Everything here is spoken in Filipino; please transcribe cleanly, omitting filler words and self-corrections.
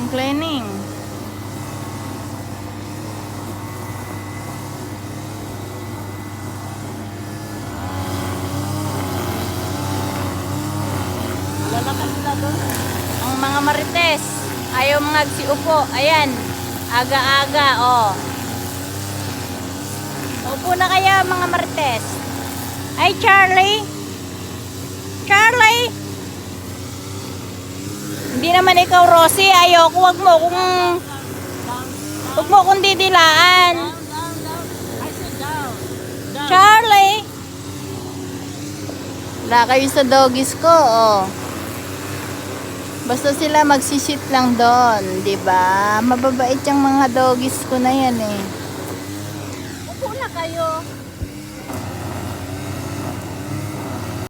cleaning. Lalakas sila doon. Ang mga marites, ayaw magsiupo. Ayan, aga-aga, oh. Upo na kayo, mga marites. Ay, Charlie! Charlie! Hindi naman ikaw, Rosie. Ayoko, wag mo kung didilaan. Down. I said down. Charlie! Wala kayo sa doggies ko, oh. Basta sila magsisit lang doon, 'di ba? Mababait yung mga doggies ko na yan eh. Upo na kayo.